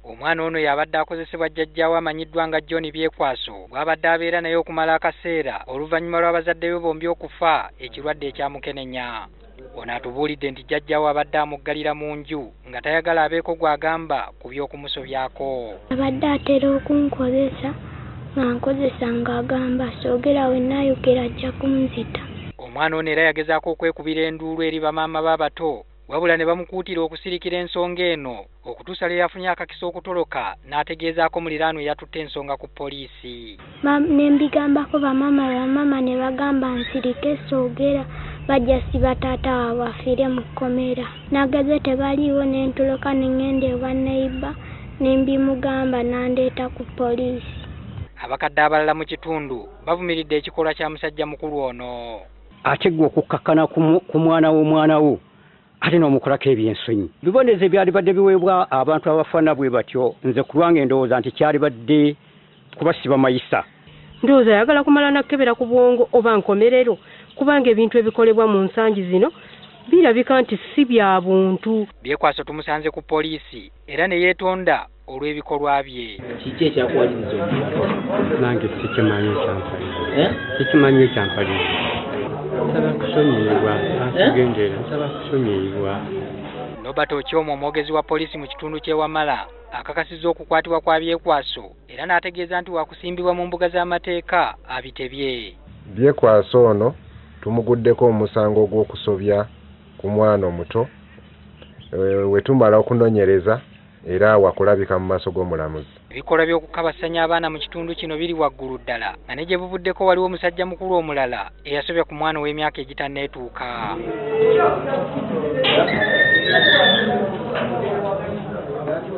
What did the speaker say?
Omwana ono yabadde akozesebwa jjajjaawe amanyiddwa nga John Byekwaso bw'abadde abeera naye okumala akaseera oluvannyuma lw'abazadde be bombi okufa ekirwadde ekyamukenenya. Ono atubuulidde nti jjajjaawe abadde amuggalira mu nju nga tayagala abeeko gw'agamba ku by'okumusobyako. Abadde atera okunkozesa nga nkozesa ng'agamba soogera we nnaayogera ajja kunzita. Omwana ono era yagezaako okwekubira enduulu eri bamaama b'abato wabula ne bamukuutira okusirikira ensonga eno okutuusa lwe yafunye akakisa okutoloka n'ategeezaako muliraanwa yatutte ensonga ku poliisi. Ne mbigambako bamaama ne bagamba nsirike soogera bajja siba taata waabwe afiire mu kkomera. Nageze tebaliiwo ne ntoloka ne ŋŋenda ewa neiba ne mbimugamba n'andeeta ku poliisi. Abakadde abalala mu kitundu bavumiridde ekikolwa kya musajja mukulu ono. Ate gwe okukakkana ku mwana w'omwana wo ate n'omukolako ebyensonyi. Bibonezo byali badde biweebwa abantu abafaana bwe batyo nze ku lwange ndowooza nti kyali badde kubasiba mayisa. Ndowooza ayagala kumala nakkebera ku bwongo oba nkomerero kubanga ebintu ebikolebwa mu nsangi zino birabika nti si bya buntu. Byekwaso tumusanze ku poliisi era ne yeetonda olw'ebikolwa bye. Kiki ekyakuwaliriza omuntu? Nange sikimanyi ekyampaliriza. Sikimanyi ekyampaliriza. Nsaba kusonyiyibwa. Atugendera nsaba kusonyiyibwa. Robert Okyomo omwogezi wa poliisi mu kitundu ky'e Wamala akakasizza okukwatibwa kwa Byekwaso era n'ategeeza nti waakusimbibwa mu mbuga z'amateeka abitebye. Byekwaso ono tumuguddeko omusango gw'okusobya ku mwana omuto we tumala okunoonyereza era wakulabika mu maaso g'omulamuzi. Ebikolwa by'okukabasanya abaana mu kitundu kino biri waggulu ddala nga ne gye buvuddeko waliwo omusajja mukulu omulala eyasobya ku mwana w'emyaka egitanneetuuka.